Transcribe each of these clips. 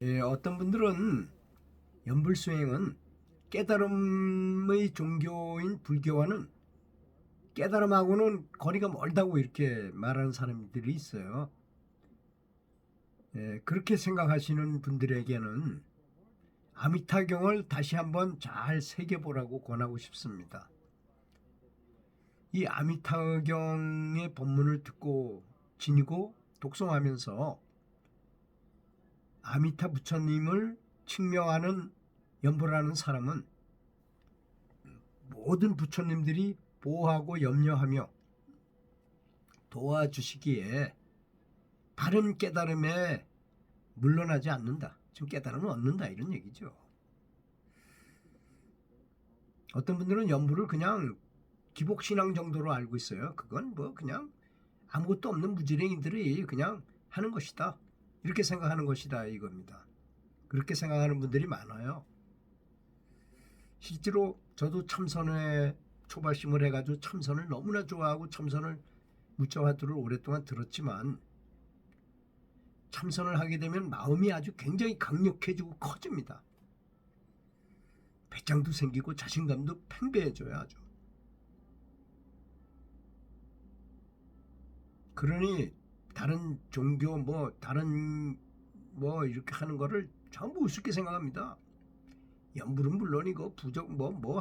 어떤 분들은 연불수행은 깨달음의 종교인 불교와는 깨달음하고는 거리가 멀다고 이렇게 말하는 사람들이 있어요. 그렇게 생각하시는 분들에게는 아미타경을 다시 한번 잘 새겨보라고 권하고 싶습니다. 이 아미타경의 법문을 듣고 지니고 독송하면서 아미타 부처님을 칭명하는 연불하는 사람은 모든 부처님들이 보호하고 염려하며 도와주시기에 바른 깨달음에 물러나지 않는다. 지금 깨달음을 얻는다 이런 얘기죠. 어떤 분들은 연불을 그냥 기복신앙 정도로 알고 있어요. 그건 뭐 그냥 아무것도 없는 무지랭이들이 그냥 하는 것이다. 이렇게 생각하는 것이다 이겁니다. 그렇게 생각하는 분들이 많아요. 실제로 저도 참선에 초발심을 해가지고 참선을 너무나 좋아하고 참선을 무자화두를 오랫동안 들었지만 참선을 하게 되면 마음이 아주 굉장히 강력해지고 커집니다. 배짱도 생기고 자신감도 팽배해져요 아주. 그러니 다른 종교 다른 이렇게 하는 거를 전부 우습게 생각합니다. 연불은 물론이고 부적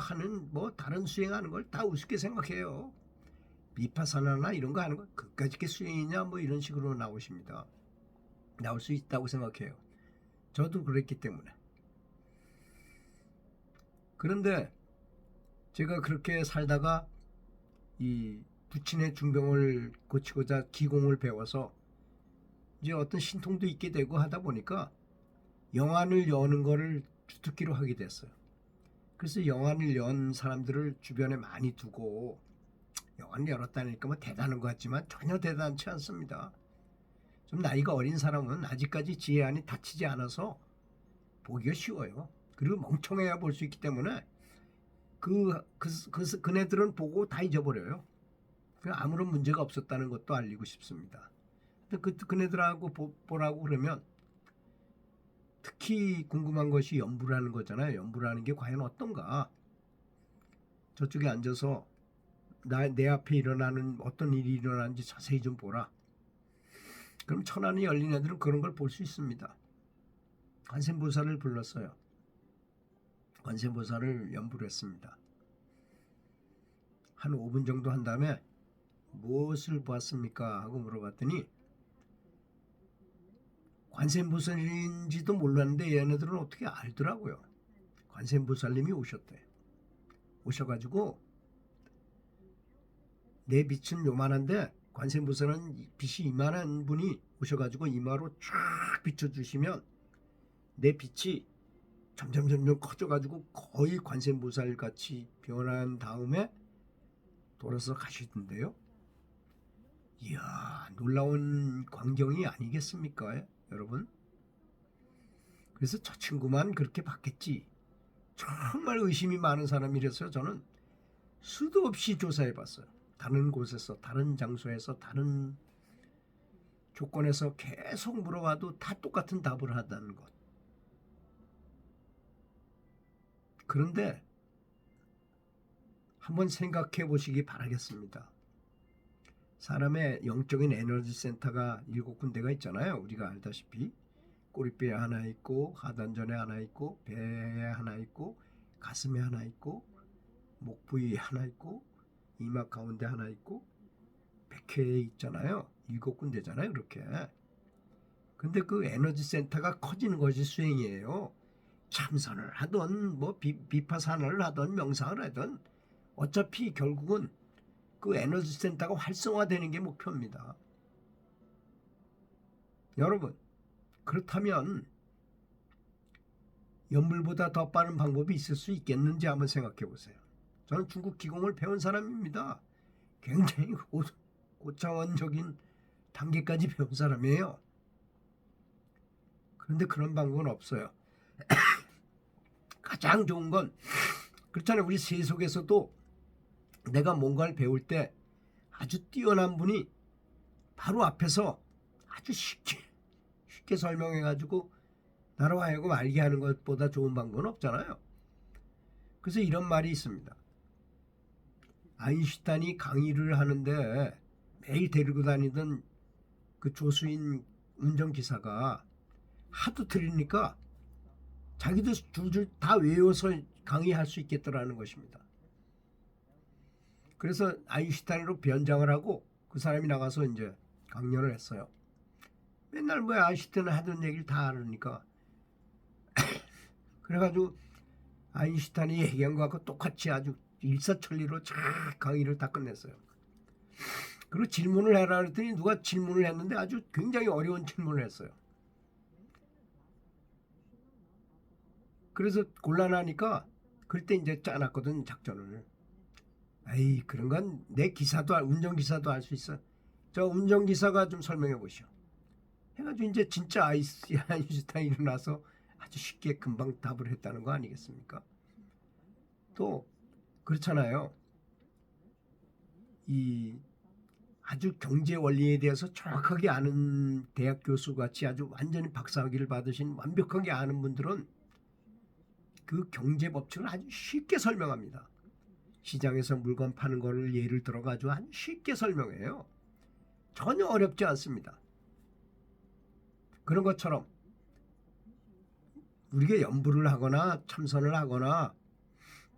하는 다른 수행하는 걸 다 우습게 생각해요. 비파사나나 이런 거 하는 거 그까짓 게 수행이냐 이런 식으로 나오십니다. 나올 수 있다고 생각해요. 저도 그랬기 때문에. 그런데 제가 그렇게 살다가 이 부친의 중병을 고치고자 기공을 배워서 이제 어떤 신통도 있게 되고 하다 보니까 영안을 여는 거를 주특기로 하게 됐어요. 그래서 영안을 연 사람들을 주변에 많이 두고 영안을 열었다니까 대단한 것 같지만 전혀 대단치 않습니다. 좀 나이가 어린 사람은 아직까지 지혜안이 닫히지 않아서 보기가 쉬워요. 그리고 멍청해야 볼 수 있기 때문에 그네들은 보고 다 잊어버려요. 아무런 문제가 없었다는 것도 알리고 싶습니다. 그네들하고 보라고 그러면 특히 궁금한 것이 연불하는 거잖아요. 연불하는 게 과연 어떤가? 저쪽에 앉아서 내 앞에 일어나는 어떤 일이 일어나는지 자세히 좀 보라. 그럼 천안이 열린 애들은 그런 걸 볼 수 있습니다. 관세음보살을 불렀어요. 관세음보살을 연불 했습니다. 한 5분 정도 한 다음에 무엇을 보았습니까? 하고 물어봤더니 관세음보살인지도 몰랐는데 얘네들은 어떻게 알더라고요. 관세음보살님이 오셨대. 오셔가지고 내 빛은 요만한데 관세음보살은 빛이 이만한 분이 오셔가지고 이마로 쫙 비춰주시면 내 빛이 점점 커져가지고 거의 관세음보살 같이 변한 다음에 돌아서 가시던데요. 이야, 놀라운 광경이 아니겠습니까, 여러분? 그래서 저 친구만 그렇게 봤겠지. 정말 의심이 많은 사람이라서 저는 수도 없이 조사해봤어요. 다른 곳에서, 다른 장소에서, 다른 조건에서 계속 물어봐도 다 똑같은 답을 하다는 것. 그런데 한번 생각해 보시기 바라겠습니다. 사람의 영적인 에너지 센터가 7군데가 있잖아요. 우리가 알다시피 꼬리뼈에 하나 있고 하단전에 하나 있고 배에 하나 있고 가슴에 하나 있고 목 부위에 하나 있고 이마 가운데 하나 있고 백회에 있잖아요. 7군데잖아요. 그렇게. 근데 그 에너지 센터가 커지는 것이 수행이에요. 참선을 하든 비파산을 하든 명상을 하든 어차피 결국은 그 에너지 센터가 활성화되는 게 목표입니다. 여러분, 그렇다면 연물보다 더 빠른 방법이 있을 수 있겠는지 한번 생각해 보세요. 저는 중국 기공을 배운 사람입니다. 굉장히 고차원적인 단계까지 배운 사람이에요. 그런데 그런 방법은 없어요. 가장 좋은 건 그렇잖아요. 우리 세속에서도 내가 뭔가를 배울 때 아주 뛰어난 분이 바로 앞에서 아주 쉽게 설명해가지고 나로 하여금 알게 하는 것보다 좋은 방법은 없잖아요. 그래서 이런 말이 있습니다. 아인슈타인이 강의를 하는데 매일 데리고 다니던 그 조수인 운전기사가 하도 들으니까 자기도 줄줄 다 외워서 강의할 수 있겠더라는 것입니다. 그래서 아인슈타인으로 변장을 하고 그 사람이 나가서 이제 강연을 했어요. 맨날 뭐 아인슈타인 하던 얘기를 다 하니까 그래가지고 아인슈타인이 얘기한 것과 똑같이 아주 일사천리로 쫙 강의를 다 끝냈어요. 그리고 질문을 해라 그랬더니 누가 질문을 했는데 아주 굉장히 어려운 질문을 했어요. 그래서 곤란하니까 그때 이제 짜놨거든 작전을. 에이 그런 건 내 기사도 운전기사도 할 수 있어. 저 운전기사가 좀 설명해 보시오. 해가지고 이제 진짜 아인슈타인 일어나서 아주 쉽게 금방 답을 했다는 거 아니겠습니까? 또 그렇잖아요. 이 아주 경제 원리에 대해서 정확하게 아는 대학 교수 같이 아주 완전히 박사학위를 받으신 완벽하게 아는 분들은 그 경제 법칙을 아주 쉽게 설명합니다. 시장에서 물건 파는 거를 예를 들어가지고 아주 쉽게 설명해요. 전혀 어렵지 않습니다. 그런 것처럼 우리가 연부를 하거나 참선을 하거나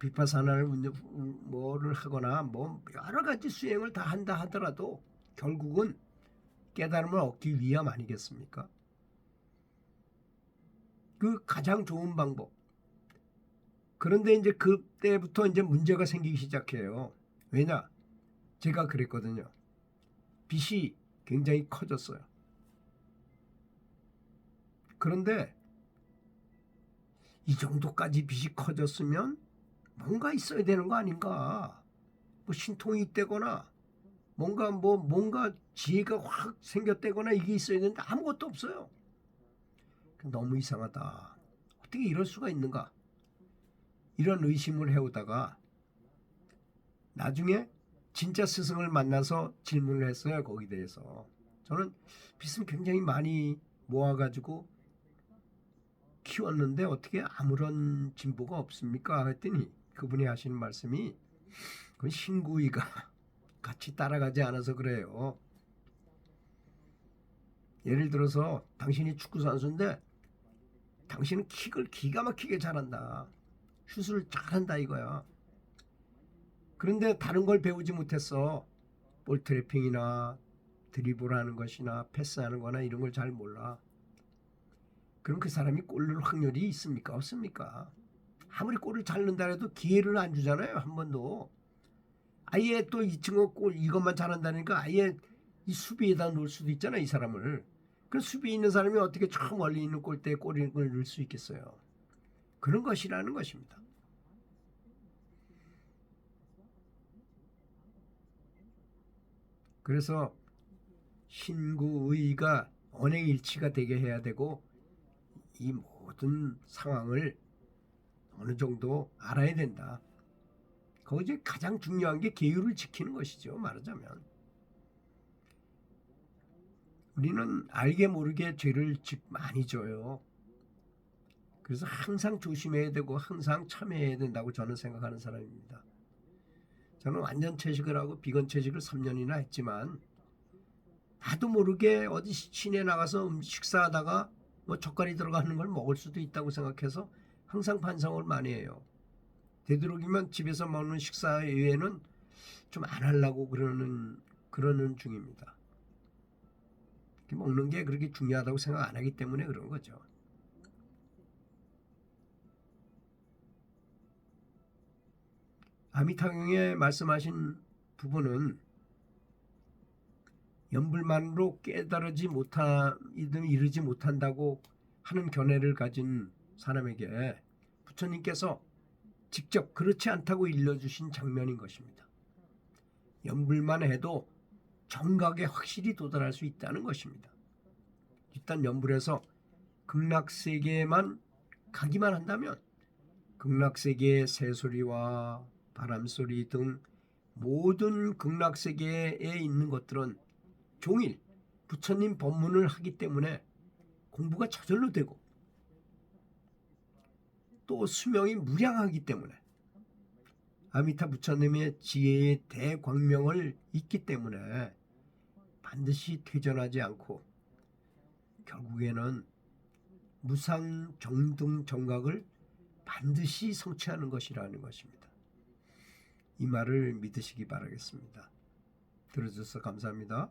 비파사나를 뭐를 하거나 뭐 여러 가지 수행을 다 한다 하더라도 결국은 깨달음을 얻기 위함 아니겠습니까? 그 가장 좋은 방법. 그런데 이제 그때부터 이제 문제가 생기기 시작해요. 왜냐? 제가 그랬거든요. 빚이 굉장히 커졌어요. 그런데 이 정도까지 빚이 커졌으면 뭔가 있어야 되는 거 아닌가? 뭐 신통이 있다거나 뭔가 지혜가 확 생겼다거나 이게 있어야 되는데 아무것도 없어요. 너무 이상하다. 어떻게 이럴 수가 있는가? 이런 의심을 해오다가 나중에 진짜 스승을 만나서 질문을 했어요. 거기에 대해서. 저는 빚을 굉장히 많이 모아가지고 키웠는데 어떻게 아무런 진보가 없습니까? 했더니 그분이 하시는 말씀이 그건 신구이가 같이 따라가지 않아서 그래요. 예를 들어서 당신이 축구 선수인데 당신은 킥을 기가 막히게 잘한다. 슛을 잘한다 이거야. 그런데 다른 걸 배우지 못했어. 볼 트래핑이나 드리블하는 것이나 패스하는 거나 이런 걸 잘 몰라. 그럼 그 사람이 골 넣을 확률이 있습니까? 없습니까? 아무리 골을 잘 넣는다 해도 기회를 안 주잖아요. 한 번도. 아예 또 이 친구 골 이것만 잘한다니까 아예 이 수비에다 놓을 수도 있잖아 이 사람을. 그 수비에 있는 사람이 어떻게 저 멀리 있는 골대에 골을 넣을 수 있겠어요. 그런 것이라는 것입니다. 그래서 신구의가 언행일치가 되게 해야 되고 이 모든 상황을 어느 정도 알아야 된다. 거기서 가장 중요한 게 계율을 지키는 것이죠. 말하자면 우리는 알게 모르게 죄를 많이 져요. 그래서 항상 조심해야 되고 항상 참여해야 된다고 저는 생각하는 사람입니다. 저는 완전 채식을 하고 비건 채식을 3년이나 했지만 나도 모르게 어디 시내 나가서 식사하다가 뭐 젓갈이 들어가는 걸 먹을 수도 있다고 생각해서 항상 반성을 많이 해요. 되도록이면 집에서 먹는 식사 외에는 좀 안 하려고 그러는 중입니다. 먹는 게 그렇게 중요하다고 생각 안 하기 때문에 그런 거죠. 아미타경에 말씀하신 부분은 연불만으로 이르지 못한다고 하는 견해를 가진 사람에게 부처님께서 직접 그렇지 않다고 일러주신 장면인 것입니다. 연불만 해도 정각에 확실히 도달할 수 있다는 것입니다. 일단 연불에서 극락세계에만 가기만 한다면 극락세계의 새소리와 바람소리 등 모든 극락세계에 있는 것들은 종일 부처님 법문을 하기 때문에 공부가 저절로 되고 또 수명이 무량하기 때문에 아미타 부처님의 지혜의 대광명을 잊기 때문에 반드시 퇴전하지 않고 결국에는 무상정등 정각을 반드시 성취하는 것이라는 것입니다. 이 말을 믿으시기 바라겠습니다. 들어주셔서 감사합니다.